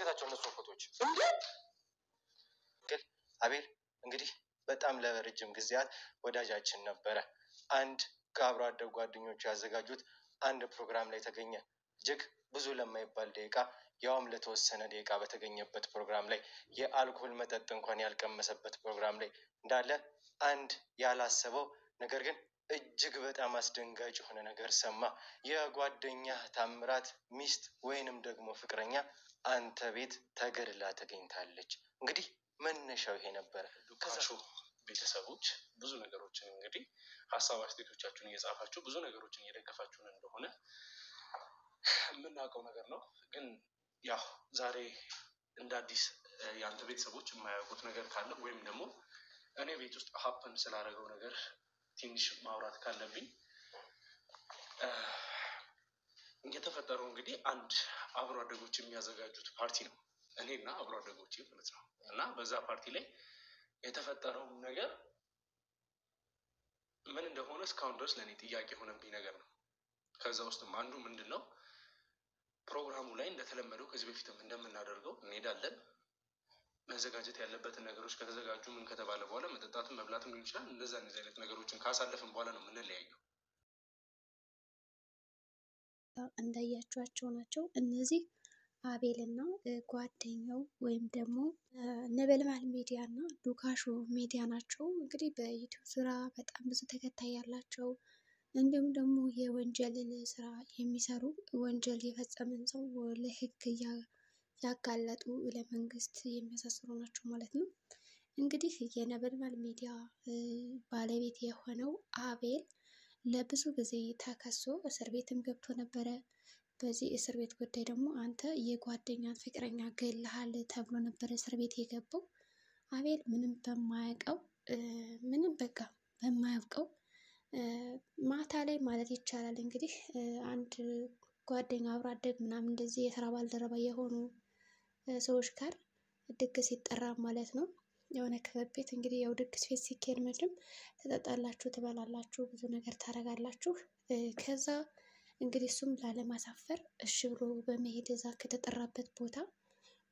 ተመልከታቸው እነሱ ፎቶዎች እንዴ ግን አቤል እንግዲህ በጣም ለረጅም ጊዜያት ወዳጃችን ነበረ አንድ ከአብሮ አደግ ጓደኞቹ ያዘጋጁት አንድ ፕሮግራም ላይ ተገኘ እጅግ ብዙ ለማይባል ደቂቃ ያውም ለተወሰነ ደቂቃ በተገኘበት ፕሮግራም ላይ የአልኮል መጠጥ እንኳን ያልቀመሰበት ፕሮግራም ላይ እንዳለ አንድ ያላሰበው ነገር ግን እጅግ በጣም አስደንጋጭ የሆነ ነገር ሰማ የጓደኛ ታምራት ሚስት ወይንም ደግሞ ፍቅረኛ አንተ ቤት ተገድላ ተገኝታለች እንግዲህ መነሻው ይሄ ነበር ዱካሾ ቤተሰቦች ብዙ ነገሮችን እንግዲህ ሐሳብ አስተያየቶቻችሁን እየጻፋችሁ ብዙ ነገሮችን እየደገፋችሁን እንደሆነ የምናውቀው ነገር ነው ግን ያው ዛሬ እንደ አዲስ ያንተ ቤተሰቦች የማያውቁት ነገር ካለ ወይም ደግሞ እኔ ቤት ውስጥ ሀፕን ስላደረገው ነገር ትንሽ ማውራት ካለብኝ የተፈጠረው እንግዲህ አንድ አብሮ አደጎች የሚያዘጋጁት ፓርቲ ነው እኔና አብሮ አደጎቼ ማለት ነው እና በዛ ፓርቲ ላይ የተፈጠረው ነገር ምን እንደሆነ እስካሁን ድረስ ለኔ ጥያቄ ሆነብኝ ነገር ነው ከዛ ውስጥ አንዱ ምንድነው ፕሮግራሙ ላይ እንደተለመደው ከዚህ በፊትም እንደምናደርገው እንሄዳለን መዘጋጀት ያለበትን ነገሮች ከተዘጋጁ ምን ከተባለ በኋላ መጠጣትም መብላትም ሊሆን ይችላል እንደዛ አይነት ነገሮችን ካሳለፍን በኋላ ነው የምንለያየው እንዳያችኋቸው ናቸው እነዚህ አቤልና ጓደኛው ወይም ደግሞ ነበልባል ሚዲያ እና ዱካሾ ሚዲያ ናቸው እንግዲህ በዩቲዩብ ስራ በጣም ብዙ ተከታይ ያላቸው እንዲሁም ደግሞ የወንጀል ስራ የሚሰሩ ወንጀል የፈጸመን ሰው ለህግ ያጋለጡ ለመንግስት የሚያሳስሩ ናቸው ማለት ነው እንግዲህ የነበልባል ሚዲያ ባለቤት የሆነው አቤል ለብዙ ጊዜ ተከሶ እስር ቤትም ገብቶ ነበረ በዚህ እስር ቤት ጉዳይ ደግሞ አንተ የጓደኛን ፍቅረኛ ገለሃል ተብሎ ነበር እስር ቤት የገባው አቤል ምንም በማያውቀው ምንም በቃ በማያውቀው ማታ ላይ ማለት ይቻላል እንግዲህ አንድ ጓደኛ አብሮ አደግ ምናምን እንደዚህ የስራ ባልደረባ የሆኑ ሰዎች ጋር ድግስ ይጠራ ማለት ነው የሆነ ክበብ ቤት እንግዲህ ያው ድግስ ቤት ሲኬድ መቼም ተጠጣላችሁ ትበላላችሁ ብዙ ነገር ታረጋላችሁ ከዛ እንግዲህ እሱም ላለማሳፈር እሺ ብሎ በመሄድ እዛ ከተጠራበት ቦታ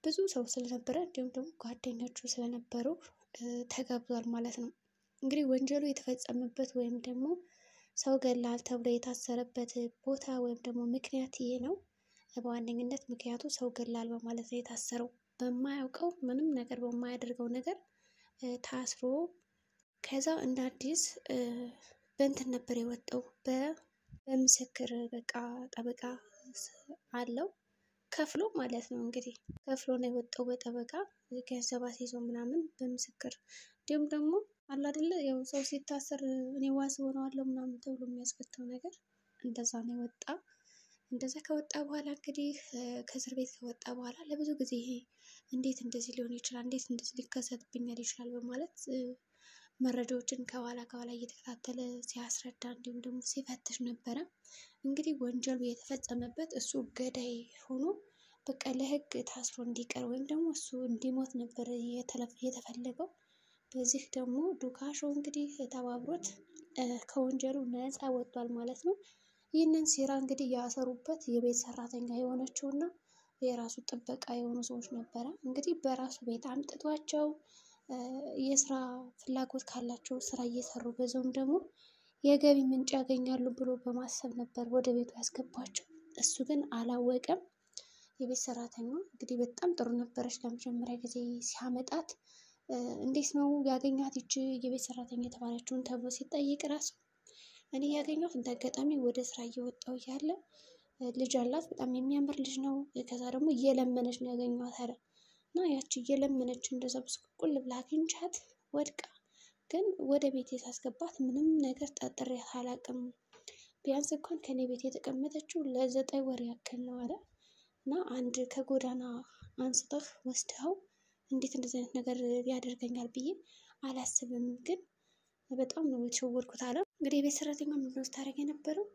ብዙ ሰው ስለነበረ እንዲሁም ደግሞ ጓደኞቹ ስለነበሩ ተጋብዟል ማለት ነው እንግዲህ ወንጀሉ የተፈጸመበት ወይም ደግሞ ሰው ገላል ተብሎ የታሰረበት ቦታ ወይም ደግሞ ምክንያት ይሄ ነው በዋነኝነት ምክንያቱ ሰው ገላል በማለት ነው የታሰረው በማያውቀው ምንም ነገር በማያደርገው ነገር ታስሮ ከዛ እንደ አዲስ በእንትን ነበር የወጣው በምስክር በቃ ጠበቃ አለው ከፍሎ ማለት ነው እንግዲህ ከፍሎ ነው የወጣው በጠበቃ ገንዘብ አስይዞ ምናምን በምስክር እንዲሁም ደግሞ አለ አይደለ ያው ሰው ሲታሰር እኔ ዋስ ሆነዋለሁ ምናምን ተብሎ የሚያስፈታው ነገር እንደዛ ነው የወጣ እንደዛ ከወጣ በኋላ እንግዲህ ከእስር ቤት ከወጣ በኋላ ለብዙ ጊዜ እንዴት እንደዚህ ሊሆን ይችላል እንዴት እንደዚህ ሊከሰትብኛል ይችላል በማለት መረጃዎችን ከኋላ እየተከታተለ ሲያስረዳ እንዲሁም ደግሞ ሲፈትሽ ነበረ እንግዲህ ወንጀሉ የተፈጸመበት እሱ ገዳይ ሆኖ በቃ ለህግ ታስሮ እንዲቀር ወይም ደግሞ እሱ እንዲሞት ነበር የተፈለገው በዚህ ደግሞ ዱካሾ እንግዲህ ተባብሮት ከወንጀሉ ነፃ ወጥቷል ማለት ነው ይህንን ሴራ እንግዲህ ያሰሩበት የቤት ሰራተኛ የሆነችውና የራሱ ጥበቃ የሆኑ ሰዎች ነበረ እንግዲህ በራሱ ቤት አምጥቷቸው የስራ ፍላጎት ካላቸው ስራ እየሰሩ በዛውም ደግሞ የገቢ ምንጭ ያገኛሉ ብሎ በማሰብ ነበር ወደ ቤቱ ያስገባቸው እሱ ግን አላወቀም የቤት ሰራተኛ እንግዲህ በጣም ጥሩ ነበረች ለመጀመሪያ ጊዜ ሲያመጣት እንዴት ነው ያገኛት እቺ የቤት ሰራተኛ የተባለችውን ተብሎ ሲጠይቅ ራሱ እኔ ያገኘሁት እንደአጋጣሚ ወደ ስራ እየወጣሁ ያለ ልጅ አላት በጣም የሚያምር ልጅ ነው ከዛ ደግሞ እየለመነች ነው ያገኘኋት አለ እና ያቺ እየለመነች እንደዛ ብስቁል ብላ አግኝቻት ወድቃ ግን ወደ ቤቴ ሳስገባት ምንም ነገር ጠርጥሬያት አላውቅም ቢያንስ እንኳን ከኔ ቤት የተቀመጠችው ለ9 ወር ያክል ነው አለ እና አንድ ከጎዳና አንስተህ ወስደው እንዴት እንደዚህ አይነት ነገር ያደርገኛል ብዬ አላስብም ግን በጣም ነው የተሸወርኩት አለ እንግዲህ የቤት ሰራተኛ ምንድነው ስታደርግ የነበረው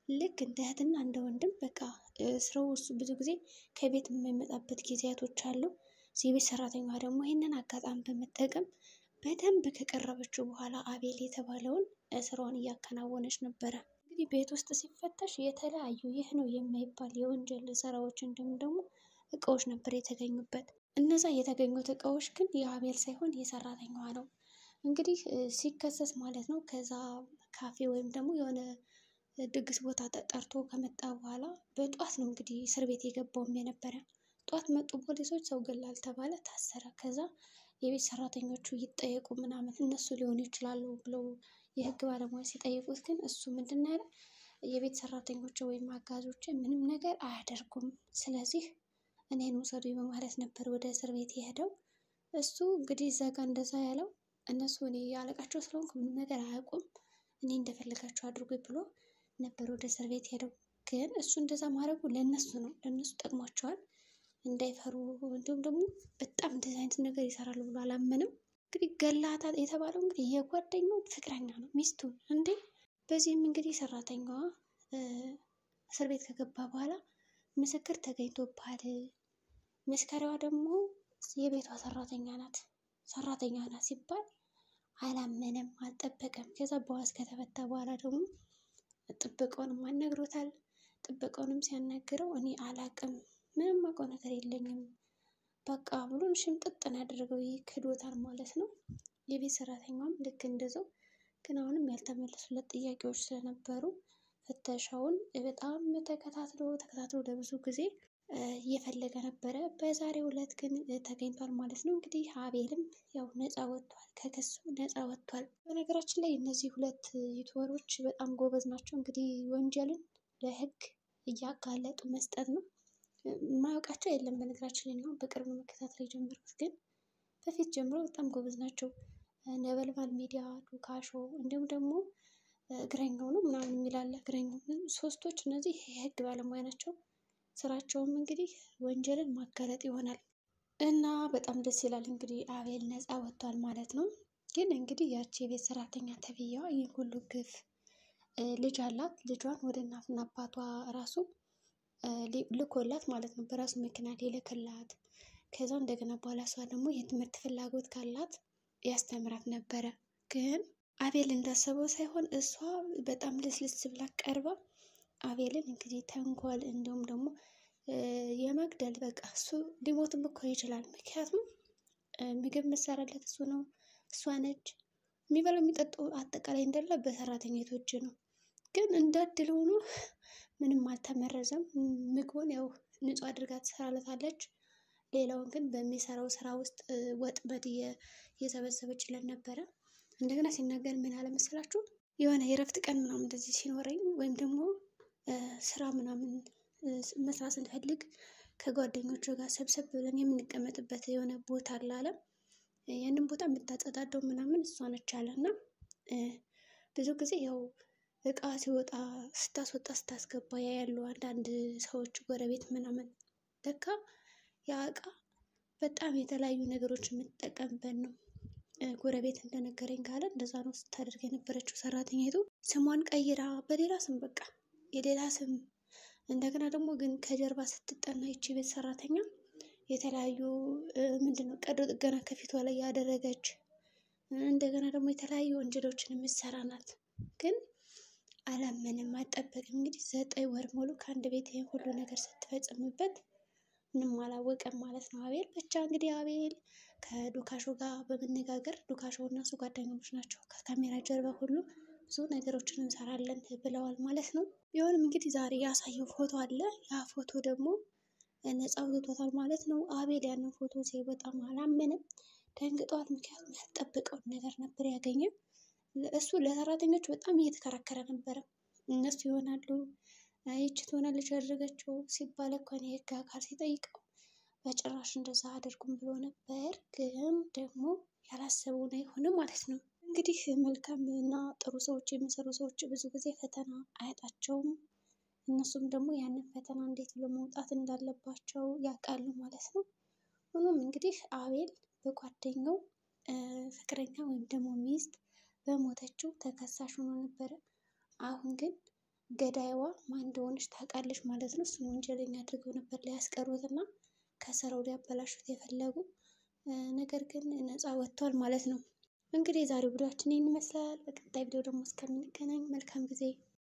ልክ እንደ እህትና እንደ ወንድም በቃ ስራው እሱ ብዙ ጊዜ ከቤት የማይመጣበት ጊዜያቶች አሉ የቤት ሰራተኛ ደግሞ ይሄንን አጋጣሚ በመጠቀም በደንብ ከቀረበችው በኋላ አቤል የተባለውን ስራውን እያከናወነች ነበረ እንግዲህ ቤት ውስጥ ሲፈተሽ የተለያዩ ይህ ነው የማይባል የወንጀል ስራዎች እንዲሁም ደግሞ እቃዎች ነበር የተገኙበት። እነዛ የተገኙት እቃዎች ግን የአቤል ሳይሆን የሰራተኛዋ ነው። እንግዲህ ሲከሰስ ማለት ነው ከዛ ካፌ ወይም ደግሞ የሆነ ድግስ ቦታ ተጠርቶ ከመጣ በኋላ በጧት ነው እንግዲህ እስር ቤት የገባውም የነበረ። ጧት መጡ ፖሊሶች፣ ሰው ገላል ተባለ፣ ታሰረ። ከዛ የቤት ሰራተኞቹ ይጠየቁ ምናምን እነሱ ሊሆኑ ይችላሉ ብለው የህግ ባለሙያ ሲጠይቁት ግን እሱ ምንድን ነው ያለ፣ የቤት ሰራተኞች ወይም አጋዦች ምንም ነገር አያደርጉም፣ ስለዚህ እኔን ውሰዱኝ በማለት ነበር ወደ እስር ቤት የሄደው። እሱ እንግዲህ እዛ ጋ እንደዛ ያለው እነሱ እኔ ያለቃቸው ስለሆንኩ ምንም ነገር አያውቁም፣ እኔ እንደፈለጋቸው አድርጉኝ ብሎ ነበር ወደ እስር ቤት ሄደው። ግን እሱ እንደዛ ማድረጉ ለእነሱ ነው፣ ለእነሱ ጠቅሟቸዋል እንዳይፈሩ። እንዲሁም ደግሞ በጣም እንደዚህ አይነት ነገር ይሰራሉ ብሎ አላመንም። እንግዲህ ገላታ የተባለው እንግዲህ የጓደኛው ፍቅረኛ ነው፣ ሚስቱን እንዴ። በዚህም እንግዲህ ሰራተኛዋ እስር ቤት ከገባ በኋላ ምስክር ተገኝቶባል። መስከሪያዋ ደግሞ የቤቷ ሰራተኛ ናት ሲባል አላመነም፣ አልጠበቀም። ከዛ በዋስ ከተፈታ በኋላ ደግሞ ጥበቃውንም አናግሮታል። ጥበቃውንም ሲያናግረው እኔ አላቅም፣ ምንም አውቀው ነገር የለኝም በቃ ብሎ ሽምጥጥን ያደረገው ክዶታል ማለት ነው። የቤት ሰራተኛዋም ልክ እንደዛው። ግን አሁንም ያልተመለሱለት ጥያቄዎች ስለነበሩ ፍተሻውን በጣም ተከታትሎ ለብዙ ጊዜ እየፈለገ ነበረ። በዛሬው ዕለት ግን ተገኝቷል ማለት ነው። እንግዲህ አቤልም ያው ነፃ ወጥቷል፣ ከክሱ ነፃ ወጥቷል። በነገራችን ላይ እነዚህ ሁለት ዩቱበሮች በጣም ጎበዝ ናቸው። እንግዲህ ወንጀልን ለህግ እያጋለጡ መስጠት ነው። የማያውቃቸው የለም። በነገራችን ላይ ነው በቅርብ መከታተል የጀመርኩት፣ ግን በፊት ጀምሮ በጣም ጎበዝ ናቸው። ነበልባል ሚዲያ፣ ዱካሾ እንዲሁም ደግሞ እግረኛው ነው ምናምን የሚላለ እግረኛው፣ ሶስቶች እነዚህ የህግ ባለሙያ ናቸው። ስራቸውም እንግዲህ ወንጀልን ማጋለጥ ይሆናል እና በጣም ደስ ይላል። እንግዲህ አቤል ነፃ ወጥቷል ማለት ነው። ግን እንግዲህ ያቺ የቤት ሰራተኛ ተብዬዋ ይህ ሁሉ ግፍ ልጅ አላት። ልጇን ወደ እናትና አባቷ ራሱ ልኮላት ማለት ነው፣ በራሱ ምክንያት የልክላት። ከዛ እንደገና በኋላ እሷ ደግሞ የትምህርት ፍላጎት ካላት ያስተምራት ነበረ። ግን አቤል እንዳሰበው ሳይሆን እሷ በጣም ልስልስ ብላ ቀርባ አቤልን እንግዲህ ተንኮል እንዲሁም ደግሞ የመግደል በቃ እሱ ሊሞትም እኮ ይችላል። ምክንያቱም ምግብ መሰራለት እሱ ነው፣ እሷ ነች። የሚበላው የሚጠጣው አጠቃላይ እንዳለ በሰራተኞች ነው። ግን እንዳድል ሆኖ ምንም አልተመረዘም። ምግቡን ያው ንጹህ አድርጋ ትሰራለታለች። ሌላውን ግን በሚሰራው ስራ ውስጥ ወጥመድ እየሰበሰበችለት ነበረ። እንደገና ሲናገር ምን አለ መሰላችሁ? የሆነ የእረፍት ቀን ምናምን እንደዚህ ሲኖረኝ ወይም ደግሞ ስራ ምናምን መስራት ስንፈልግ ከጓደኞቹ ጋር ሰብሰብ ብለን የምንቀመጥበት የሆነ ቦታ አለ። ያንን ቦታ የምታጸዳደው ምናምን እሷ ነች አለ እና ብዙ ጊዜ ያው እቃ ሲወጣ ስታስወጣ ስታስገባ ያሉ አንዳንድ ሰዎች ጎረቤት ምናምን ለካ ያ እቃ በጣም የተለያዩ ነገሮች የምትጠቀምበት ነው። ጎረቤት እንደነገረኝ ካለ እንደዛ ነው ስታደርግ የነበረችው ሰራተኛይቱ። ስሟን ቀይራ በሌላ ስም በቃ የሌላ ስም። እንደገና ደግሞ ግን ከጀርባ ስትጠና ይቺ ቤት ሰራተኛ የተለያዩ ምንድነው ቀዶ ጥገና ከፊቷ ላይ ያደረገች፣ እንደገና ደግሞ የተለያዩ ወንጀሎችን የምትሰራ ናት። ግን አላመንም፣ አልጠበቅም። እንግዲህ 9 ወር ሙሉ ከአንድ ቤት ይሄን ሁሉ ነገር ስትፈጽምበት ምንም አላወቀም ማለት ነው አቤል። ብቻ እንግዲህ አቤል ከዱካሾ ጋር በመነጋገር ዱካሾ እና እሱ ጓደኞች ናቸው። ከካሜራ ጀርባ ሁሉ ብዙ ነገሮችን እንሰራለን ብለዋል ማለት ነው። ቢሆንም እንግዲህ ዛሬ ያሳየው ፎቶ አለ። ያ ፎቶ ደግሞ ነፃ አውጥቶታል ማለት ነው። አቤል ያንን ፎቶ ሲያይ በጣም አላመንም፣ ደንግጧል። ምክንያቱም ያልጠበቀውን ነገር ነበር ያገኘ። እሱ ለሰራተኞች በጣም እየተከራከረ ነበረ። እነሱ ይሆናሉ ይቺ ትሆናለች ያደረገችው ሲባል እንኳን የህግ አካል ሲጠይቀው በጭራሽ እንደዛ አድርጉም ብሎ ነበር። ግን ደግሞ ያላሰበውን አይሆንም ማለት ነው። እንግዲህ መልካም እና ጥሩ ሰዎች የሚሰሩ ሰዎች ብዙ ጊዜ ፈተና አያጣቸውም። እነሱም ደግሞ ያንን ፈተና እንዴት ብሎ መውጣት እንዳለባቸው ያውቃሉ ማለት ነው። ሆኖም እንግዲህ አቤል በጓደኛው ፍቅረኛ ወይም ደግሞ ሚስት በሞተችው ተከሳሽ ሆኖ ነበረ። አሁን ግን ገዳይዋ ማን እንደሆነች ታውቃለች ማለት ነው። እሱን ወንጀለኛ አድርገው ነበር ሊያስቀሩት እና ከስራው ሊያበላሹት የፈለጉ፣ ነገር ግን ነፃ ወጥቷል ማለት ነው። እንግዲህ የዛሬው ቪዲዮአችን ይህን ይመስላል። በቀጣይ ቪዲዮ ደግሞ እስከምንገናኝ መልካም ጊዜ